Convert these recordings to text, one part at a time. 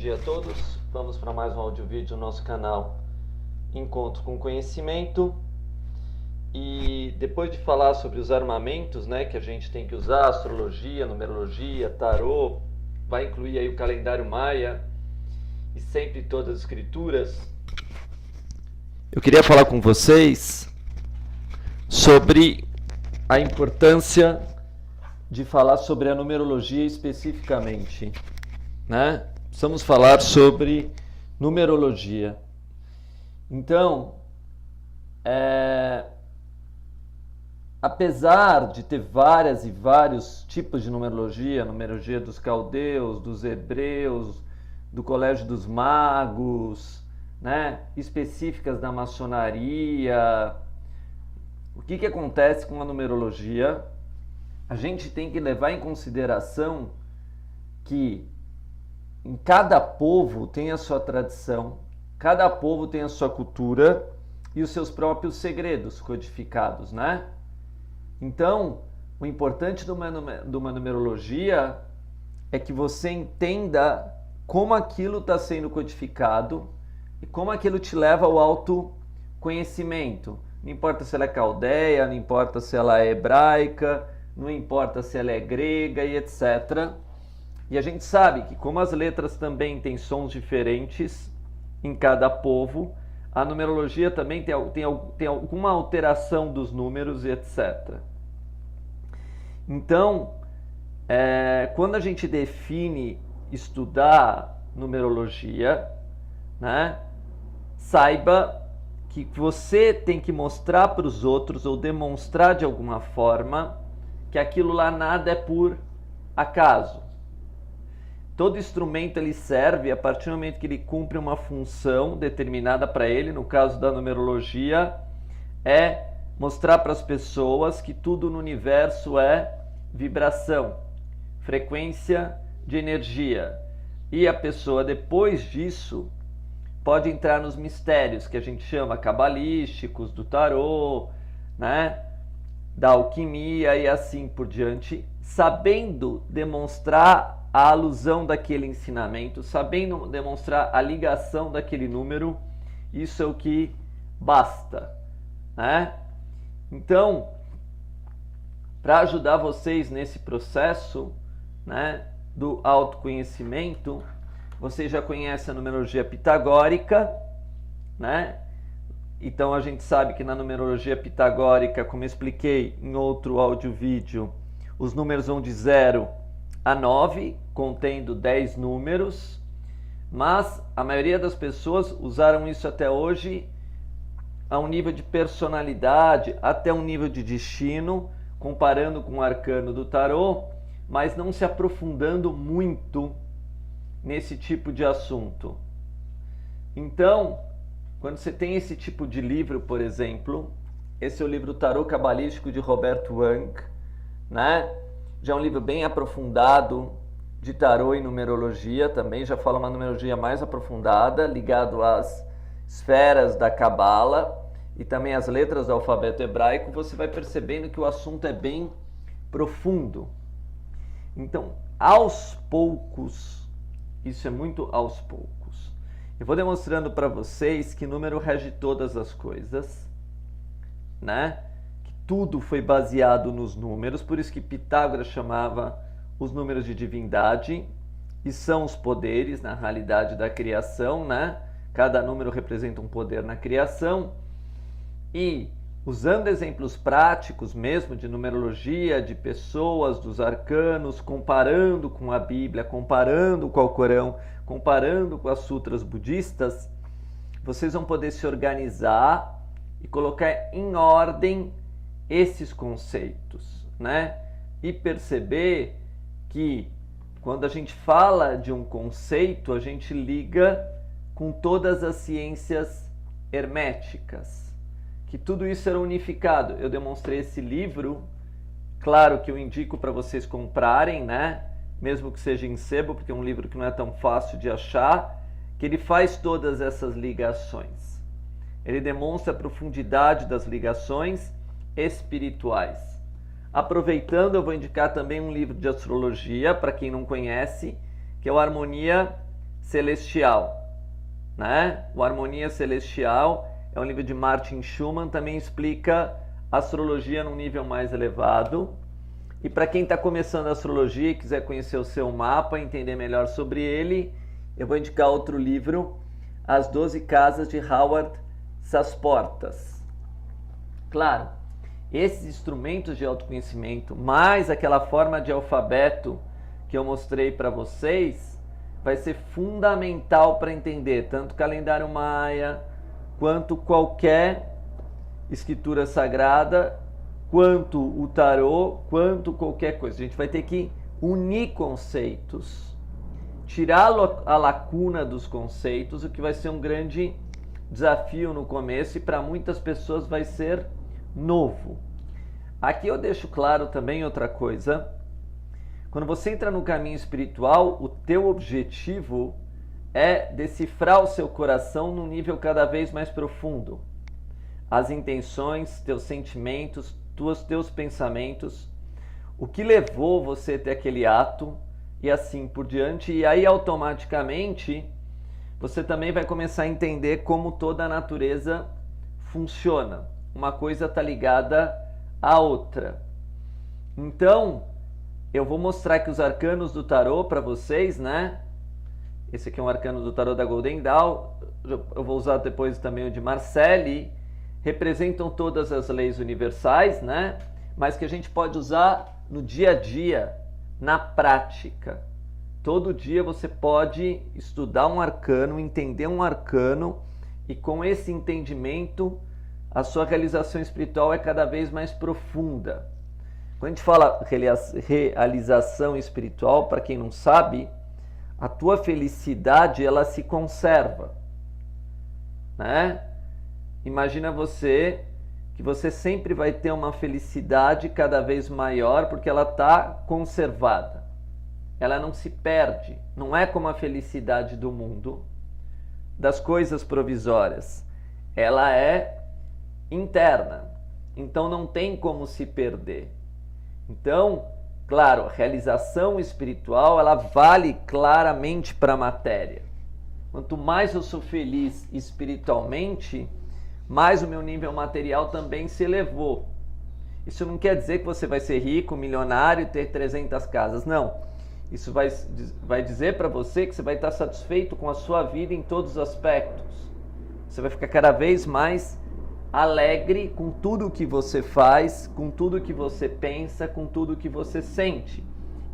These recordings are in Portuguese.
dia a todos. Vamos para mais um áudio vídeo no nosso canal Encontro com Conhecimento. E depois de falar sobre os armamentos, que a gente tem que usar, astrologia, numerologia, tarô, vai incluir aí o calendário maia e sempre todas as escrituras. Eu queria falar com vocês sobre a importância de falar sobre a numerologia especificamente, Precisamos falar sobre numerologia. Então, apesar de ter várias e vários tipos de numerologia, numerologia dos caldeus, dos hebreus, do colégio dos magos, específicas da maçonaria, o que acontece com a numerologia? A gente tem que levar em consideração que em cada povo tem a sua tradição, cada povo tem a sua cultura e os seus próprios segredos codificados, Então, o importante de uma numerologia é que você entenda como aquilo está sendo codificado e como aquilo te leva ao autoconhecimento. Não importa se ela é caldeia, não importa se ela é hebraica, não importa se ela é grega e etc. E a gente sabe que como as letras também têm sons diferentes em cada povo, a numerologia também tem alguma alteração dos números e etc. Então, quando a gente define estudar numerologia, saiba que você tem que mostrar para os outros ou demonstrar de alguma forma que aquilo lá nada é por acaso. Todo instrumento ele serve a partir do momento que ele cumpre uma função determinada para ele. No caso da numerologia, é mostrar para as pessoas que tudo no universo é vibração, frequência de energia. E a pessoa, depois disso, pode entrar nos mistérios que a gente chama cabalísticos, do tarô, da alquimia e assim por diante, sabendo demonstrar a alusão daquele ensinamento, sabendo demonstrar a ligação daquele número. Isso é o que basta, Então, para ajudar vocês nesse processo, do autoconhecimento, vocês já conhecem a numerologia pitagórica, Então a gente sabe que na numerologia pitagórica, como eu expliquei em outro áudio vídeo, os números vão de 0 a 9, contendo 10 números, mas a maioria das pessoas usaram isso até hoje a um nível de personalidade, até um nível de destino, comparando com o arcano do tarô, mas não se aprofundando muito nesse tipo de assunto. Então, quando você tem esse tipo de livro, por exemplo, esse é o livro Tarô Cabalístico de Robert Wang, Já é um livro bem aprofundado de tarô e numerologia também, já fala uma numerologia mais aprofundada, ligado às esferas da Cabala e também às letras do alfabeto hebraico. Você vai percebendo que o assunto é bem profundo. Então, aos poucos, isso é muito aos poucos, eu vou demonstrando para vocês que número rege todas as coisas, Que tudo foi baseado nos números, por isso que Pitágoras chamava os números de divindade, e são os poderes, na realidade, da criação, Cada número representa um poder na criação, e usando exemplos práticos mesmo de numerologia, de pessoas, dos arcanos, comparando com a Bíblia, comparando com o Corão, comparando com as sutras budistas, vocês vão poder se organizar e colocar em ordem esses conceitos, E perceber que quando a gente fala de um conceito, a gente liga com todas as ciências herméticas, que tudo isso era unificado. Eu demonstrei esse livro, claro que eu indico para vocês comprarem, Mesmo que seja em sebo, porque é um livro que não é tão fácil de achar, que ele faz todas essas ligações. Ele demonstra a profundidade das ligações espirituais. Aproveitando, eu vou indicar também um livro de astrologia, para quem não conhece, que é o Harmonia celestial, né? O Harmonia Celestial é um livro de Martin Schumann, também explica astrologia num nível mais elevado. E para quem está começando a astrologia e quiser conhecer o seu mapa, entender melhor sobre ele, eu vou indicar outro livro, As 12 Casas de Howard Sasportas. Claro, esses instrumentos de autoconhecimento, mais aquela forma de alfabeto que eu mostrei para vocês, vai ser fundamental para entender tanto o calendário maia, quanto qualquer escritura sagrada, quanto o tarô, quanto qualquer coisa. A gente vai ter que unir conceitos, tirar a lacuna dos conceitos, o que vai ser um grande desafio no começo e para muitas pessoas vai ser novo. Aqui eu deixo claro também outra coisa. Quando você entra no caminho espiritual, o teu objetivo é decifrar o seu coração num nível cada vez mais profundo. As intenções, teus sentimentos, teus pensamentos, o que levou você até aquele ato e assim por diante. E aí automaticamente você também vai começar a entender como toda a natureza funciona. Uma coisa está ligada à outra. Então, eu vou mostrar aqui os arcanos do tarô para vocês, né? Esse aqui é um arcano do tarô da Golden Dawn. Eu vou usar depois também o de Marcelli. Representam todas as leis universais, né? Mas que a gente pode usar no dia a dia, na prática. Todo dia você pode estudar um arcano, entender um arcano, e com esse entendimento, a sua realização espiritual é cada vez mais profunda. Quando a gente fala realização espiritual, para quem não sabe, a tua felicidade ela se conserva, né? Imagina você que você sempre vai ter uma felicidade cada vez maior porque ela está conservada. Ela não se perde. Não é como a felicidade do mundo, das coisas provisórias. Ela é interna. Então não tem como se perder. Então, claro, a realização espiritual ela vale claramente para a matéria. Quanto mais eu sou feliz espiritualmente, mais o meu nível material também se elevou. Isso não quer dizer que você vai ser rico, milionário e ter 300 casas. Não. Isso vai dizer para você que você vai estar satisfeito com a sua vida em todos os aspectos. Você vai ficar cada vez mais alegre com tudo o que você faz, com tudo o que você pensa, com tudo o que você sente.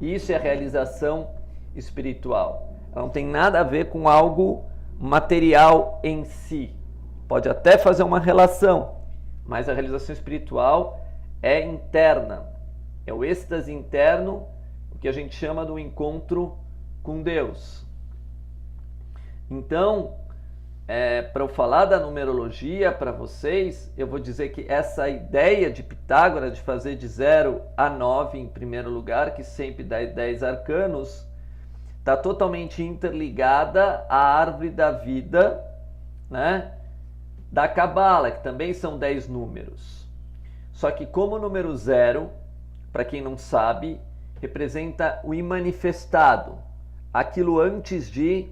E isso é a realização espiritual. Ela não tem nada a ver com algo material em si. Pode até fazer uma relação, mas a realização espiritual é interna. É o êxtase interno, o que a gente chama do encontro com Deus. Então, para eu falar da numerologia para vocês, eu vou dizer que essa ideia de Pitágoras de fazer de 0 a 9 em primeiro lugar, que sempre dá 10 arcanos, está totalmente interligada à árvore da vida, né? Da Cabala, que também são 10 números. Só que como o número 0, para quem não sabe, representa o imanifestado, aquilo antes de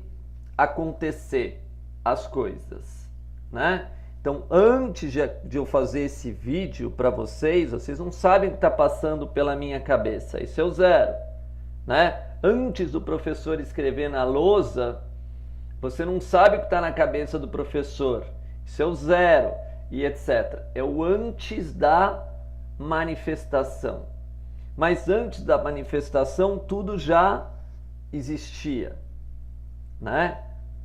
acontecer as coisas, né? Então, antes de eu fazer esse vídeo para vocês não sabem o que está passando pela minha cabeça. Isso é o 0, né? Antes do professor escrever na lousa, você não sabe o que está na cabeça do professor. Isso é o 0 e etc. É o antes da manifestação. Mas antes da manifestação, tudo já existia, né?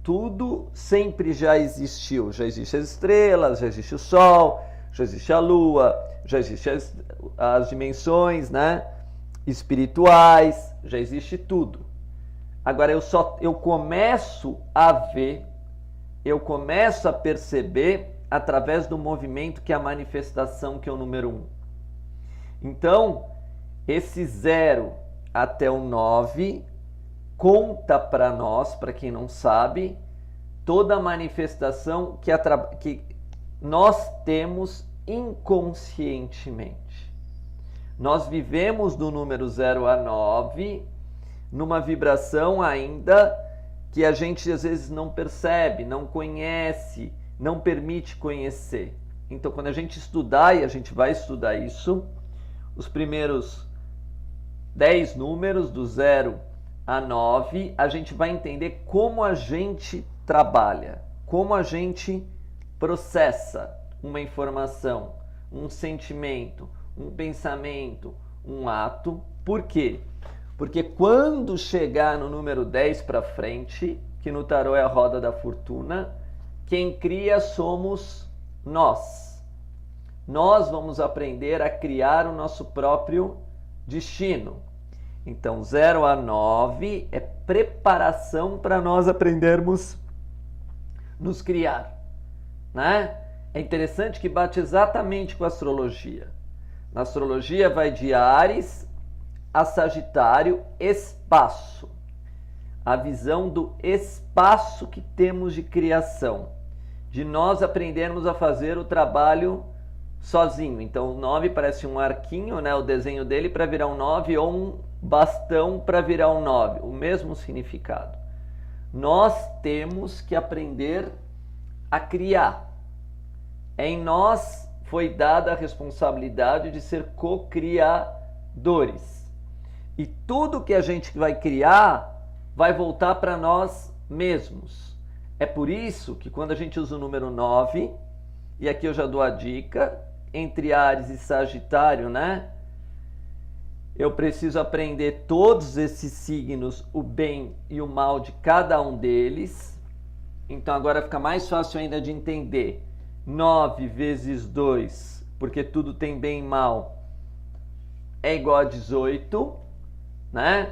Tudo sempre já existiu. Já existem as estrelas, já existe o Sol, já existe a Lua, já existem as dimensões, né? Espirituais, já existe tudo. Agora eu começo a ver, eu começo a perceber através do movimento que é a manifestação, que é o número 1. Então, esse 0 até o 9 conta para nós, para quem não sabe, toda a manifestação que nós temos inconscientemente. Nós vivemos do número 0 a 9 numa vibração ainda que a gente às vezes não percebe, não conhece, não permite conhecer. Então, quando a gente estudar, e a gente vai estudar isso, os primeiros 10 números, do 0 a 9, a gente vai entender como a gente trabalha, como a gente processa uma informação, um sentimento, um pensamento, um ato. Por quê? Porque quando chegar no número 10 para frente, que no tarô é a roda da fortuna, quem cria somos nós. Nós vamos aprender a criar o nosso próprio destino. Então, 0 a 9 é preparação para nós aprendermos nos criar, né? É interessante que bate exatamente com a astrologia. Na astrologia vai de Áries a Sagitário, espaço. A visão do espaço que temos de criação, de nós aprendermos a fazer o trabalho sozinho. Então, o 9 parece um arquinho, né? O desenho dele para virar um 9, ou um bastão para virar um 9. O mesmo significado. Nós temos que aprender a criar. Em nós foi dada a responsabilidade de ser co-criadores. E tudo que a gente vai criar vai voltar para nós mesmos. É por isso que quando a gente usa o número 9, e aqui eu já dou a dica, entre Áries e Sagitário, né? Eu preciso aprender todos esses signos, o bem e o mal de cada um deles. Então agora fica mais fácil ainda de entender. 9 vezes 2, porque tudo tem bem e mal, é igual a 18, né?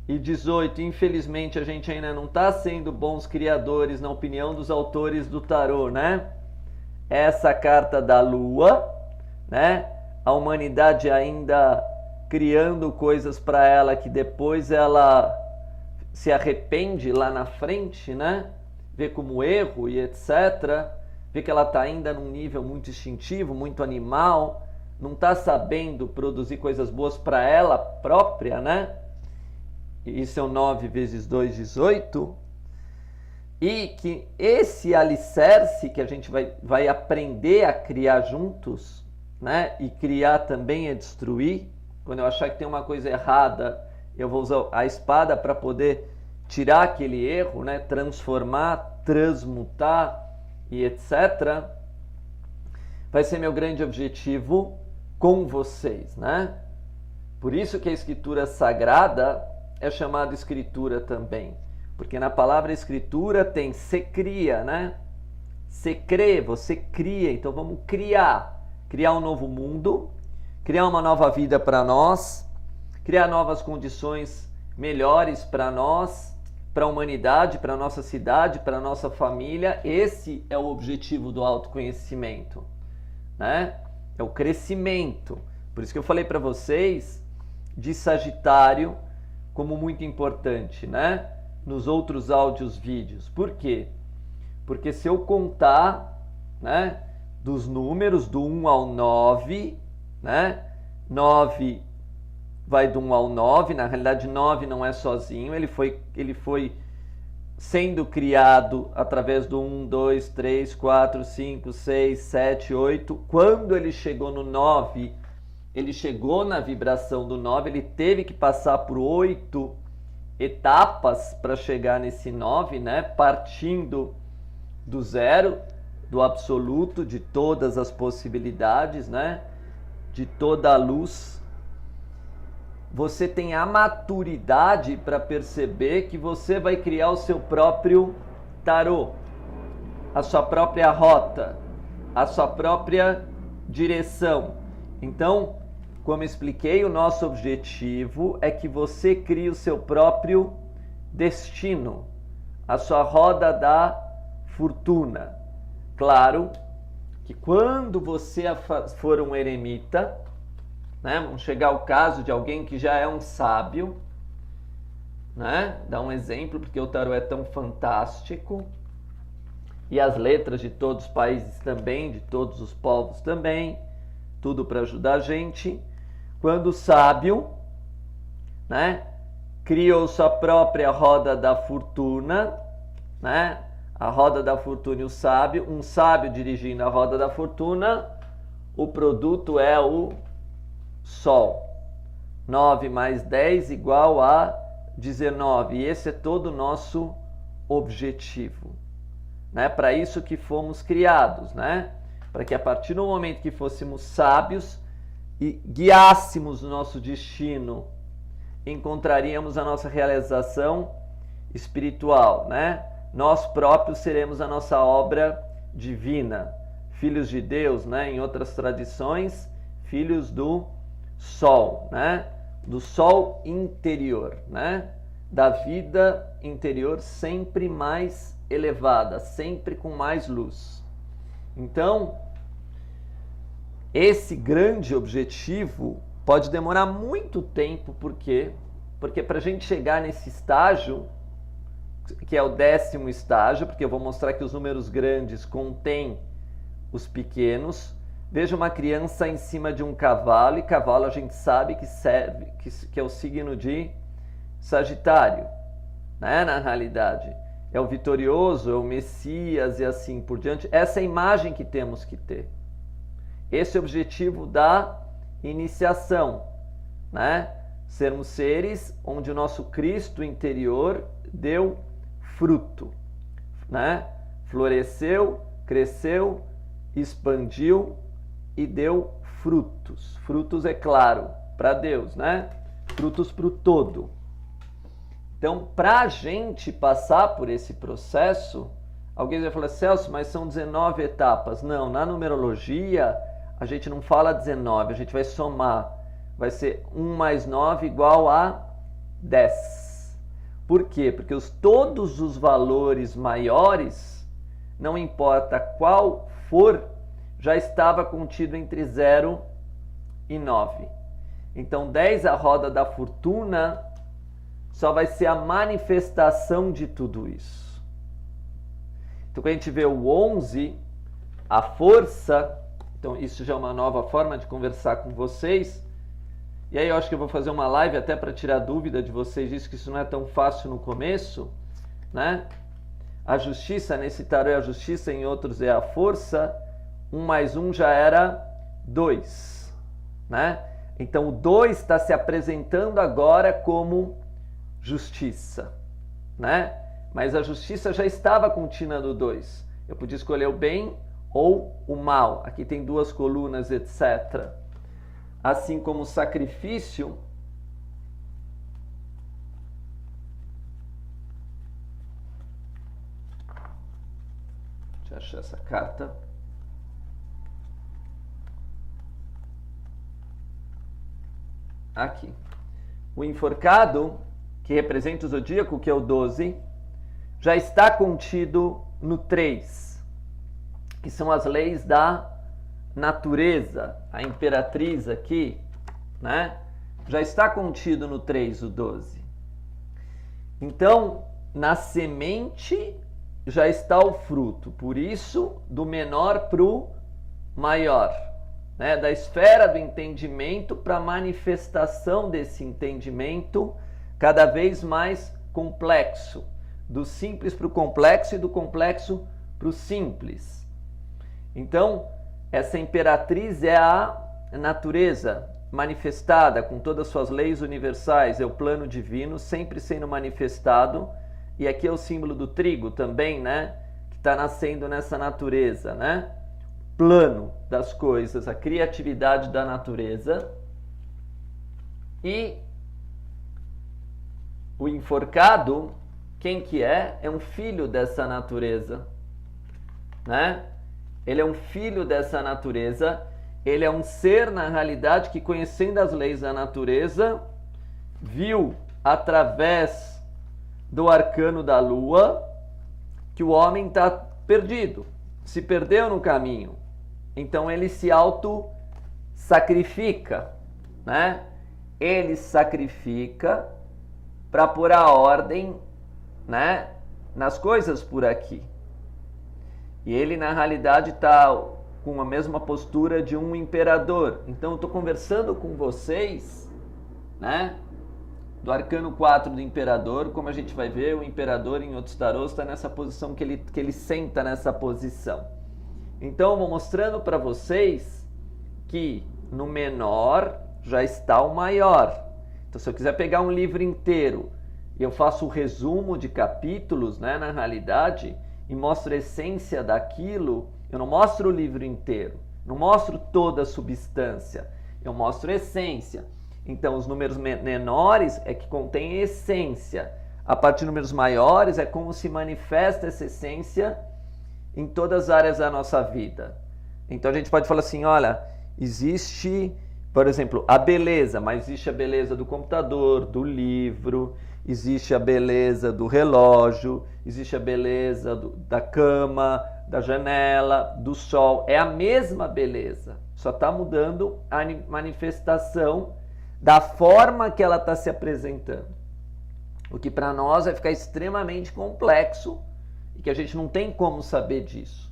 E 18, infelizmente, a gente ainda não está sendo bons criadores na opinião dos autores do tarô, né? Essa carta da Lua, né? A humanidade ainda criando coisas para ela que depois ela se arrepende lá na frente, né? Vê como erro e etc. Vê que ela está ainda num nível muito instintivo, muito animal, não está sabendo produzir coisas boas para ela própria, né? Isso é o 9 vezes 2, 18. E que esse alicerce que a gente vai aprender a criar juntos, né? E criar também é destruir. Quando eu achar que tem uma coisa errada, eu vou usar a espada para poder tirar aquele erro, né? Transformar, transmutar e etc. Vai ser meu grande objetivo com vocês, né? Por isso que a escritura sagrada é chamada escritura também. Porque na palavra escritura tem se cria, né? Se crê, você cria. Então vamos criar. Criar um novo mundo, criar uma nova vida para nós, criar novas condições melhores para nós, para a humanidade, para a nossa cidade, para a nossa família. Esse é o objetivo do autoconhecimento, né? É o crescimento. Por isso que eu falei para vocês de Sagitário como muito importante, né? Nos outros áudios, vídeos. Por quê? Porque se eu contar, né, dos números do 1 ao 9, né? 9 vai do 1 ao 9, na realidade 9 não é sozinho, ele foi sendo criado através do 1, 2, 3, 4, 5, 6, 7, 8. Quando ele chegou no 9, ele chegou na vibração do 9, ele teve que passar por 8 etapas para chegar nesse 9, né? Partindo do zero, do absoluto, de todas as possibilidades, né? De toda a luz. Você tem a maturidade para perceber que você vai criar o seu próprio tarô, a sua própria rota, a sua própria direção. Então, como expliquei, o nosso objetivo é que você crie o seu próprio destino, a sua roda da fortuna. Claro que quando você for um eremita, né, vamos chegar ao caso de alguém que já é um sábio, né? Dá um exemplo, porque o tarô é tão fantástico, e as letras de todos os países também, de todos os povos também, tudo para ajudar a gente. Quando o sábio, né, criou sua própria roda da fortuna, né? A roda da fortuna e o sábio, um sábio dirigindo a roda da fortuna, o produto é o Sol. 9 mais 10 igual a 19. E esse é todo o nosso objetivo, né? Para isso que fomos criados, né? Para que a partir do momento que fôssemos sábios e guiássemos o nosso destino, encontraríamos a nossa realização espiritual, né? Nós próprios seremos a nossa obra divina, filhos de Deus, né? Em outras tradições, filhos do Sol, né? Do Sol interior, né? Da vida interior sempre mais elevada, sempre com mais luz. Então, esse grande objetivo pode demorar muito tempo, por quê? Porque para a gente chegar nesse estágio, que é o 10º estágio, porque eu vou mostrar que os números grandes contêm os pequenos. Veja uma criança em cima de um cavalo, e cavalo a gente sabe que serve, que é o signo de Sagitário, né? Na realidade, é o vitorioso, é o Messias e assim por diante. Essa é a imagem que temos que ter. Esse é o objetivo da iniciação, né? Sermos seres onde o nosso Cristo interior deu fruto, né? Floresceu, cresceu, expandiu e deu frutos. Frutos, é claro, para Deus, né? Frutos para o todo. Então, para a gente passar por esse processo, alguém vai falar, Celso, mas são 19 etapas. Não, na numerologia, a gente não fala 19, a gente vai somar. Vai ser 1 mais 9 igual a 10. Por quê? Porque todos os valores maiores, não importa qual for, já estava contido entre 0 e 9. Então, 10, a roda da fortuna, só vai ser a manifestação de tudo isso. Então, quando a gente vê o 11, a força, então isso já é uma nova forma de conversar com vocês. E aí eu acho que eu vou fazer uma live até para tirar dúvida de vocês disso, que isso não é tão fácil no começo, né? A justiça, nesse tarô é a justiça, em outros é a força. 1 mais 1 já era 2, né? Então o 2 está se apresentando agora como justiça, né? Mas a justiça já estava contida no 2. Eu podia escolher o bem ou o mal. Aqui tem 2 colunas, etc. Assim como o sacrifício, deixa eu achar essa carta. Aqui. O enforcado, que representa o zodíaco, que é o 12, já está contido no 3, que são as leis da natureza. A imperatriz aqui, né? Já está contido no 3, o 12. Então, na semente já está o fruto. Por isso, do menor para o maior, né? Da esfera do entendimento para a manifestação desse entendimento cada vez mais complexo. Do simples para o complexo e do complexo para o simples. Então, essa imperatriz é a natureza manifestada com todas as suas leis universais, é o plano divino sempre sendo manifestado. E aqui é o símbolo do trigo também, né? Que está nascendo nessa natureza, né? Plano das coisas, a criatividade da natureza. E o enforcado, quem que é? É um filho dessa natureza, né? Ele é um filho dessa natureza, ele é um ser, na realidade, que conhecendo as leis da natureza, viu através do arcano da lua que o homem está perdido, se perdeu no caminho. Então ele se auto-sacrifica, né? Ele sacrifica para pôr a ordem, né, nas coisas por aqui. E ele, na realidade, está com a mesma postura de um imperador. Então, eu estou conversando com vocês, né, do arcano 4 do imperador, como a gente vai ver, o imperador em outros tarôs está nessa posição que ele senta nessa posição. Então, eu vou mostrando para vocês que no menor já está o maior. Então, se eu quiser pegar um livro inteiro e eu faço o resumo de capítulos, né, na realidade, e mostro a essência daquilo, eu não mostro o livro inteiro, não mostro toda a substância, eu mostro a essência. Então, os números menores é que contém essência. A partir de números maiores é como se manifesta essa essência em todas as áreas da nossa vida. Então, a gente pode falar assim, olha, existe, por exemplo, a beleza, mas existe a beleza do computador, do livro, existe a beleza do relógio, existe a beleza da cama, da janela, do sol. É a mesma beleza, só está mudando a manifestação da forma que ela está se apresentando. O que para nós vai ficar extremamente complexo e que a gente não tem como saber disso.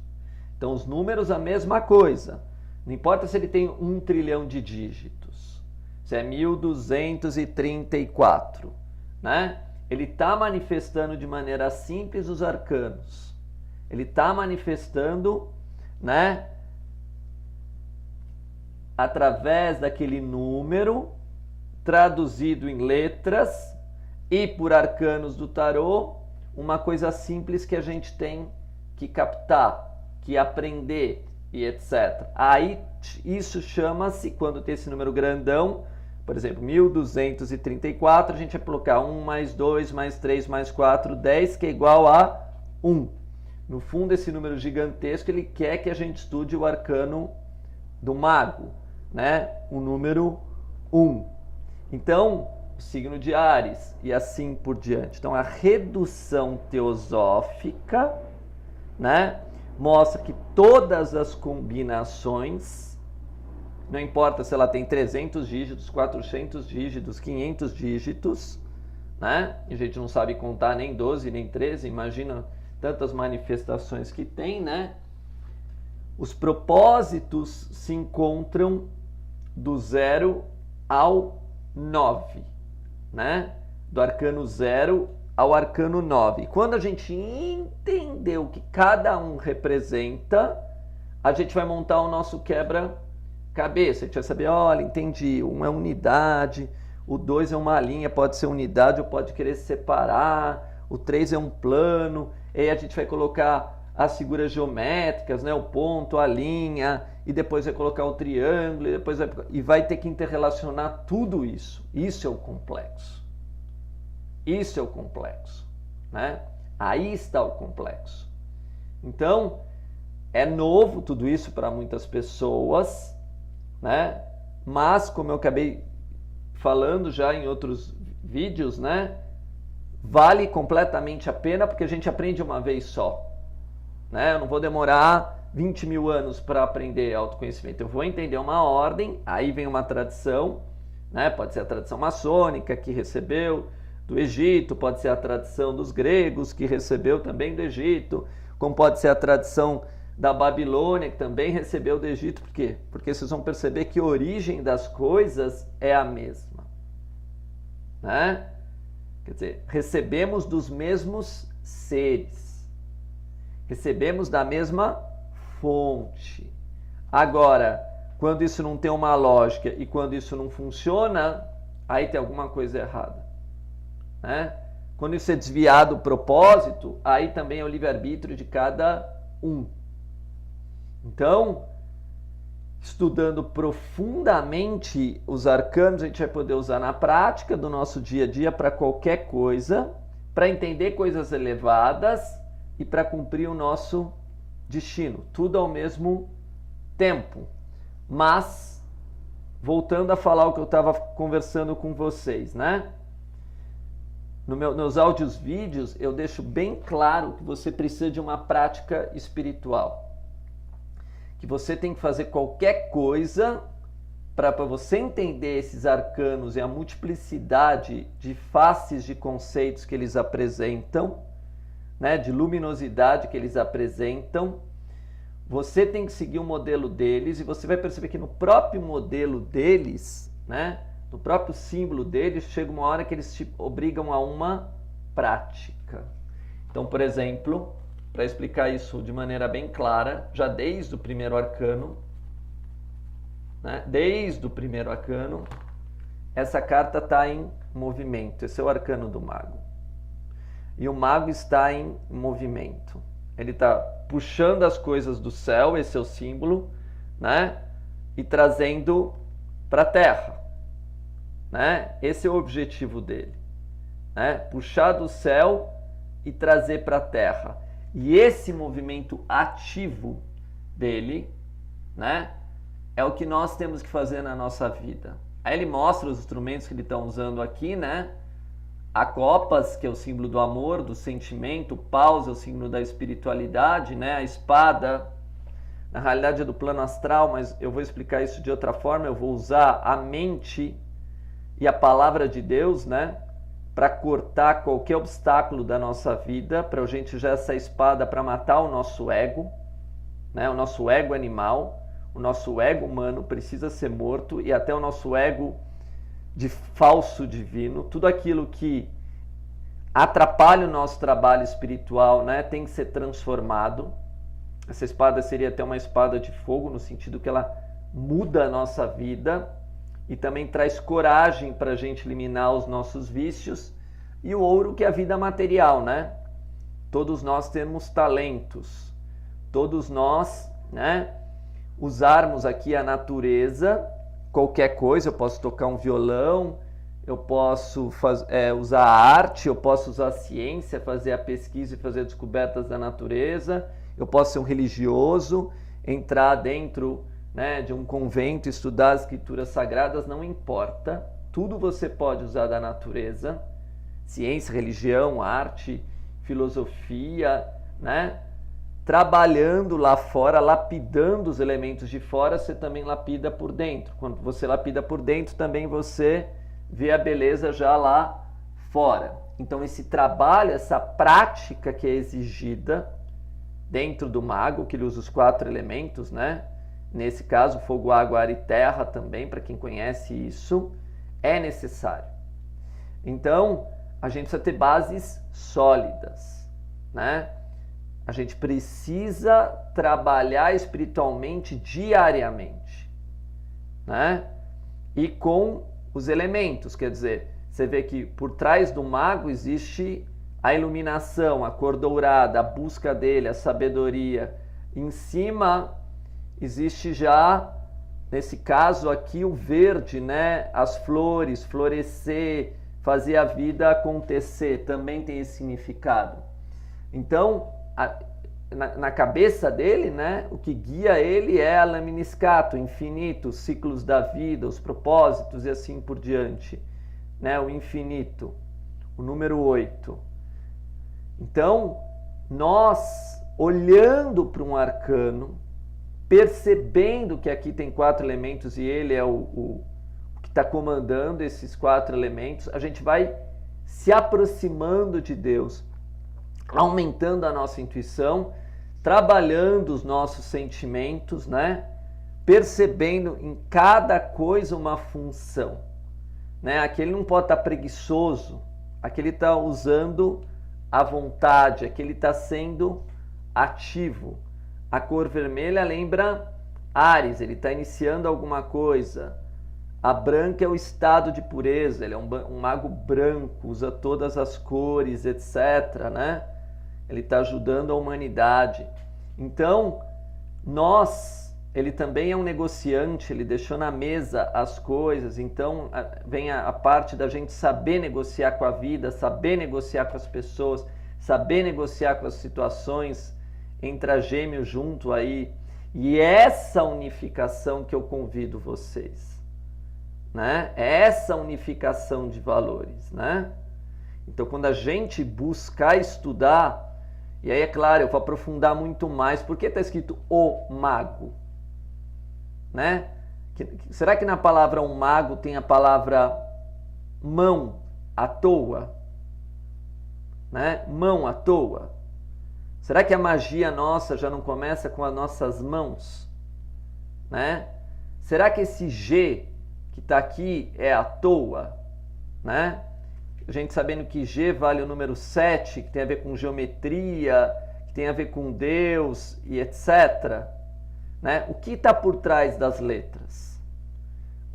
Então, os números, a mesma coisa. Não importa se ele tem 1 trilhão de dígitos, se é 1234, né? Ele está manifestando de maneira simples os arcanos. Ele está manifestando, né, através daquele número traduzido em letras e por arcanos do tarô, uma coisa simples que a gente tem que captar, que aprender e etc. Aí isso chama-se, quando tem esse número grandão, por exemplo, 1234, a gente vai colocar 1 mais 2 mais 3 mais 4, 10, que é igual a 1. No fundo, esse número gigantesco, ele quer que a gente estude o arcano do mago, né? O número 1. Então, o signo de Áries e assim por diante. Então, a redução teosófica, né, mostra que todas as combinações, não importa se ela tem 300 dígitos, 400 dígitos, 500 dígitos, né? E a gente não sabe contar nem 12, nem 13, imagina tantas manifestações que tem, né? Os propósitos se encontram do 0 ao 9, né? Do arcano 0 ao arcano 9. Quando a gente entender o que cada um representa, a gente vai montar o nosso quebra-cabeça. A gente vai saber, olha, entendi, 1 é unidade, o 2 é uma linha, pode ser unidade ou pode querer separar, o 3 é um plano, e aí a gente vai colocar as figuras geométricas, né? O ponto, a linha, e depois vai colocar o triângulo, e vai ter que interrelacionar tudo isso. Isso é o complexo. Isso é o complexo, né? Aí está o complexo. Então, é novo tudo isso para muitas pessoas, né? Mas, como eu acabei falando já em outros vídeos, né? Vale completamente a pena porque a gente aprende uma vez só. Né? Eu não vou demorar 20 mil anos para aprender autoconhecimento. Eu vou entender uma ordem, aí vem uma tradição, né? Pode ser a tradição maçônica que recebeu do Egito, pode ser a tradição dos gregos que recebeu também do Egito, como pode ser a tradição da Babilônia que também recebeu do Egito. Por quê? Porque vocês vão perceber que a origem das coisas é a mesma. Né? Quer dizer, recebemos dos mesmos seres. Recebemos da mesma fonte. Agora, quando isso não tem uma lógica e quando isso não funciona, aí tem alguma coisa errada. Né? Quando isso é desviado do propósito, aí também é o livre-arbítrio de cada um. Então, estudando profundamente os arcanos, a gente vai poder usar na prática do nosso dia a dia para qualquer coisa, para entender coisas elevadas e para cumprir o nosso destino, tudo ao mesmo tempo. Mas, voltando a falar o que eu estava conversando com vocês, né? Nos áudios vídeos, eu deixo bem claro que você precisa de uma prática espiritual. Que você tem que fazer qualquer coisa para você entender esses arcanos e a multiplicidade de faces de conceitos que eles apresentam, né, de luminosidade que eles apresentam. Você tem que seguir o modelo deles e você vai perceber que no próprio modelo deles, né, no próprio símbolo deles, chega uma hora que eles te obrigam a uma prática. Então, por exemplo, para explicar isso de maneira bem clara, já desde o primeiro arcano, né? Desde o primeiro arcano, essa carta está em movimento. Esse é o arcano do mago. E o mago está em movimento. Ele está puxando as coisas do céu, esse é o símbolo, né? E trazendo para a terra, né? Esse é o objetivo dele, né? Puxar do céu e trazer para a terra. E esse movimento ativo dele, né? É o que nós temos que fazer na nossa vida. Aí ele mostra os instrumentos que ele está usando aqui, né? A copas, que é o símbolo do amor, do sentimento, o paus é o símbolo da espiritualidade, né? A espada, na realidade é do plano astral, mas eu vou explicar isso de outra forma. Eu vou usar a mente e a palavra de Deus, né? Para cortar qualquer obstáculo da nossa vida, para a gente usar essa espada para matar o nosso ego, né? O nosso ego animal, o nosso ego humano precisa ser morto, e até o nosso ego de falso divino, tudo aquilo que atrapalha o nosso trabalho espiritual, né, tem que ser transformado. Essa espada seria até uma espada de fogo, no sentido que ela muda a nossa vida e também traz coragem para a gente eliminar os nossos vícios. E o ouro, que é a vida material, né? Todos nós temos talentos, todos nós, né, usarmos aqui a natureza. Qualquer coisa, eu posso tocar um violão, eu posso usar a arte, eu posso usar a ciência, fazer a pesquisa e fazer descobertas da natureza, eu posso ser um religioso, entrar dentro, né, de um convento, estudar as escrituras sagradas, não importa, tudo você pode usar da natureza, ciência, religião, arte, filosofia, né? Trabalhando lá fora, lapidando os elementos de fora, você também lapida por dentro. Quando você lapida por dentro, também você vê a beleza já lá fora. Então esse trabalho, essa prática que é exigida dentro do mago, que ele usa os 4 elementos, né? Nesse caso, fogo, água, ar e terra também, para quem conhece isso, é necessário. Então, a gente precisa ter bases sólidas, né? A gente precisa trabalhar espiritualmente diariamente, né? E com os elementos, quer dizer, você vê que por trás do mago existe a iluminação, a cor dourada, a busca dele, a sabedoria. Em cima existe já, nesse caso aqui, o verde, né? As flores, florescer, fazer a vida acontecer, também tem esse significado. Então, na cabeça dele, né, o que guia ele é a lemniscato, o infinito, os ciclos da vida, os propósitos e assim por diante, né, o infinito, o número 8. Então, nós, olhando para um arcano, percebendo que aqui tem 4 elementos e ele é o que está comandando esses 4 elementos, a gente vai se aproximando de Deus, aumentando a nossa intuição, trabalhando os nossos sentimentos, né? Percebendo em cada coisa uma função, né? Aqui ele não pode estar preguiçoso, aqui ele está usando a vontade, aqui ele está sendo ativo. A cor vermelha lembra Áries, ele está iniciando alguma coisa. A branca é o estado de pureza, ele é um mago branco, usa todas as cores, etc., né? Ele está ajudando a humanidade. Então, ele também é um negociante, ele deixou na mesa as coisas. Então, vem a parte da gente saber negociar com a vida, saber negociar com as pessoas, saber negociar com as situações, entrar gêmeos junto aí. E essa unificação que eu convido vocês, né? Essa unificação de valores, né? Então, quando a gente buscar estudar, e aí, é claro, eu vou aprofundar muito mais. Por que está escrito o mago? Né? Será que na palavra um mago tem a palavra mão à toa? Né? Mão à toa? Será que a magia nossa já não começa com as nossas mãos? Né? Será que esse G que está aqui é à toa, né? A gente sabendo que G vale o número 7, que tem a ver com geometria, que tem a ver com Deus e etc. Né? O que está por trás das letras?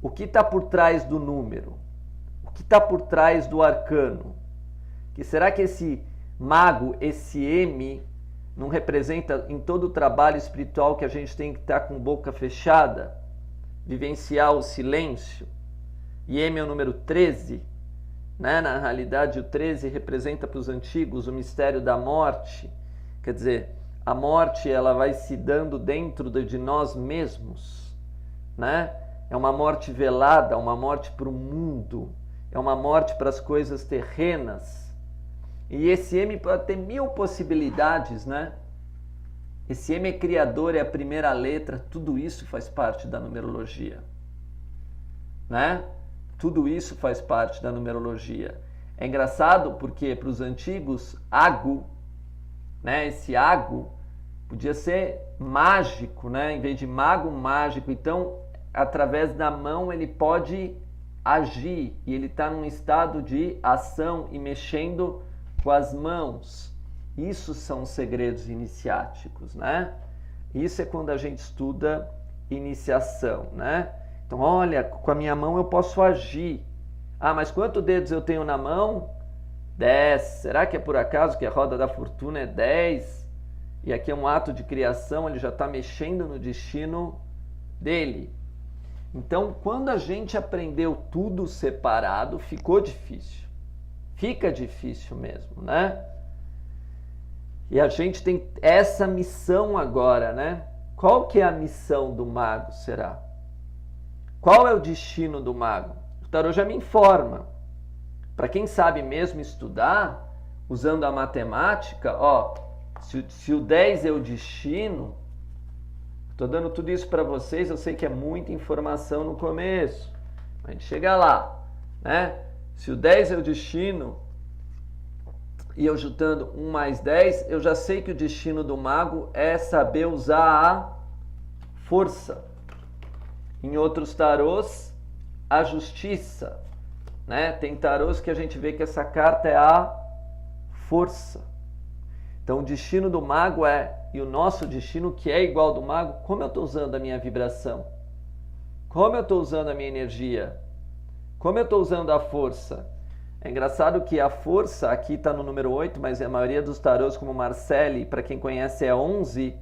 O que está por trás do número? O que está por trás do arcano? Que será que esse mago, esse M, não representa em todo o trabalho espiritual que a gente tem que estar com boca fechada? Vivenciar o silêncio? E M é o número 13? Né? Na realidade, o 13 representa para os antigos o mistério da morte. Quer dizer, a morte ela vai se dando dentro de nós mesmos. Né? É uma morte velada, uma morte para o mundo. É uma morte para as coisas terrenas. E esse M pode ter 1000 possibilidades, né? Esse M é criador, é a primeira letra. Tudo isso faz parte da numerologia. Né? Tudo isso faz parte da numerologia. É engraçado porque para os antigos, Ago, né, esse Ago podia ser mágico, né? Em vez de mago, mágico. Então, através da mão ele pode agir e ele está num estado de ação e mexendo com as mãos. Isso são segredos iniciáticos, né? Isso é quando a gente estuda iniciação, né? Então, olha, com a minha mão eu posso agir. Ah, mas quantos dedos eu tenho na mão? 10. Será que é por acaso que a roda da fortuna é 10? E aqui é um ato de criação, ele já está mexendo no destino dele. Então, quando a gente aprendeu tudo separado, ficou difícil. Fica difícil mesmo, né? E a gente tem essa missão agora, né? Qual que é a missão do mago, será? Qual é o destino do mago? O tarô já me informa. Para quem sabe mesmo estudar, usando a matemática, ó, se o 10 é o destino, estou dando tudo isso para vocês, eu sei que é muita informação no começo, mas a gente chega lá, né? Se o 10 é o destino, e eu juntando 1 mais 10, eu já sei que o destino do mago é saber usar a força. Em outros tarôs, a justiça, né? Tem tarôs que a gente vê que essa carta é a força. Então, o destino do mago e o nosso destino, que é igual ao do mago, como eu estou usando a minha vibração? Como eu estou usando a minha energia? Como eu estou usando a força? É engraçado que a força, aqui está no número 8, mas a maioria dos tarôs, como Marcelle, para quem conhece é 11,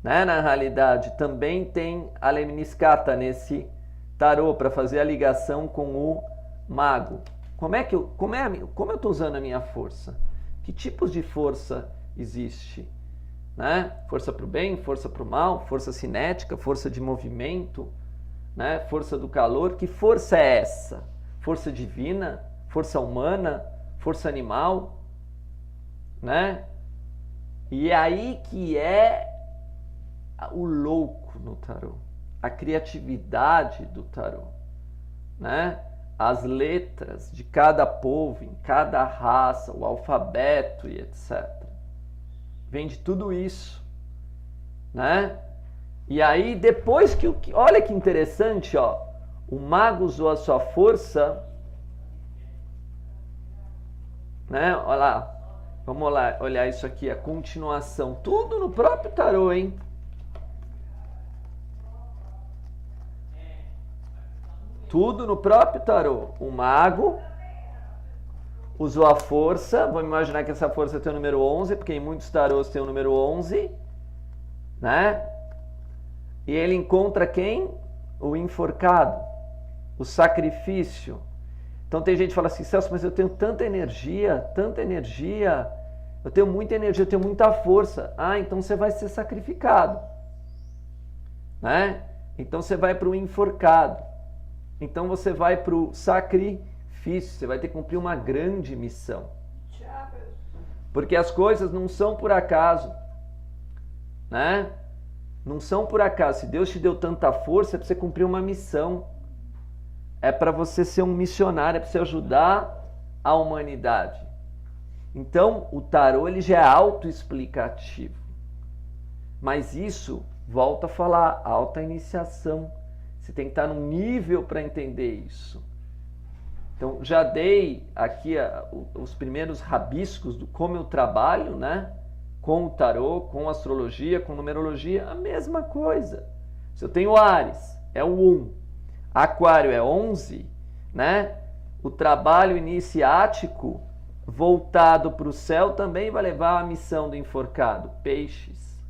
né? Na realidade, também tem a lemniscata nesse tarô, para fazer a ligação com o mago. Como eu estou usando a minha força? Que tipos de força existe? Né? Força para o bem, força para o mal, força cinética, força de movimento, né? Força do calor. Que força é essa? Força divina? Força humana? Força animal? Né? E é aí que é o louco no tarô, a criatividade do tarô, né? As letras de cada povo, em cada raça, o alfabeto e etc. Vem de tudo isso, né? E aí depois olha que interessante, ó, o mago usou a sua força, né? Olha lá, vamos lá olhar isso aqui, a continuação, tudo no próprio tarô, hein? Tudo no próprio tarô. O mago usou a força. Vamos imaginar que essa força tem o número 11, porque em muitos tarôs tem o número 11, né? E ele encontra quem? O enforcado, o sacrifício. Então tem gente que fala assim, Celso, mas eu tenho tanta energia, eu tenho muita energia, eu tenho muita força. Ah, então você vai ser sacrificado, né? Então você vai para o enforcado. Então você vai para o sacrifício, você vai ter que cumprir uma grande missão. Porque as coisas não são por acaso, né? Não são por acaso. Se Deus te deu tanta força, é para você cumprir uma missão. É para você ser um missionário, é para você ajudar a humanidade. Então, o tarô ele já é autoexplicativo. Mas isso, volta a falar, alta iniciação. Você tem que estar num nível para entender isso. Então, já dei aqui os primeiros rabiscos do como eu trabalho, né? Com o tarô, com astrologia, com numerologia, a mesma coisa. Se eu tenho Áries, é o 1. Aquário é 11, né? O trabalho iniciático voltado para o céu também vai levar a missão do enforcado, Peixes.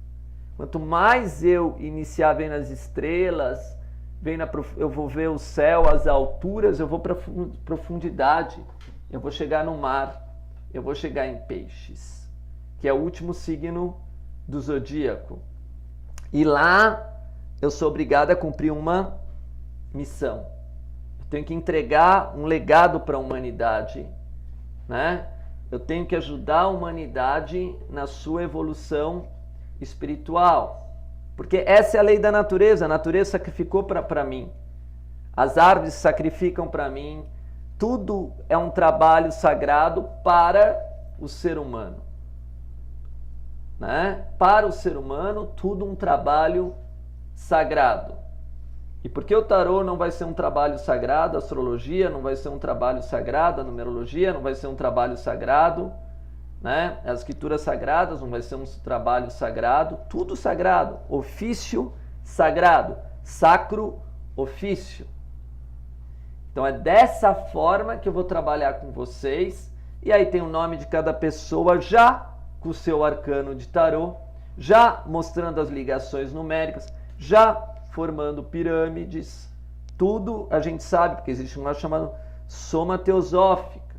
Quanto mais eu iniciar vendo as estrelas, eu vou ver o céu, as alturas, eu vou para profundidade, eu vou chegar no mar, eu vou chegar em Peixes, que é o último signo do zodíaco. E lá eu sou obrigado a cumprir uma missão. Eu tenho que entregar um legado para a humanidade, né? Eu tenho que ajudar a humanidade na sua evolução espiritual. Porque essa é a lei da natureza. A natureza sacrificou para mim. As árvores sacrificam para mim. Tudo é um trabalho sagrado para o ser humano. Né? Para o ser humano, tudo um trabalho sagrado. E porque o tarô não vai ser um trabalho sagrado, a astrologia não vai ser um trabalho sagrado, a numerologia não vai ser um trabalho sagrado, né? As escrituras sagradas não vai ser um trabalho sagrado, tudo sagrado, ofício sagrado, sacro ofício. Então é dessa forma que eu vou trabalhar com vocês, e aí tem o nome de cada pessoa já com o seu arcano de tarô, já mostrando as ligações numéricas, já formando pirâmides, tudo a gente sabe, porque existe um lá chamado soma teosófica,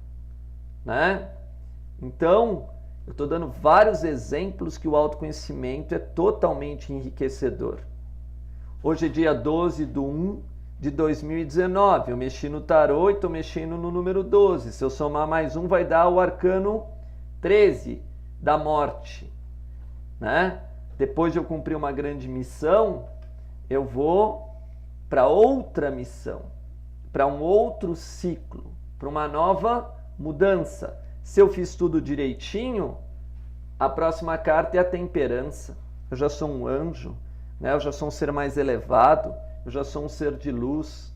né? Então, eu estou dando vários exemplos que o autoconhecimento é totalmente enriquecedor. Hoje é dia 12/1/2019, eu mexi no tarô e estou mexendo no número 12. Se eu somar mais um, vai dar o arcano 13 da morte, né? Depois de eu cumprir uma grande missão, eu vou para outra missão, para um outro ciclo, para uma nova mudança. Se eu fiz tudo direitinho, a próxima carta é a temperança. Eu já sou um anjo, né? Eu já sou um ser mais elevado, eu já sou um ser de luz.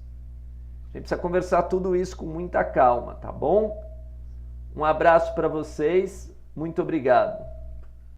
A gente precisa conversar tudo isso com muita calma, tá bom? Um abraço para vocês, muito obrigado.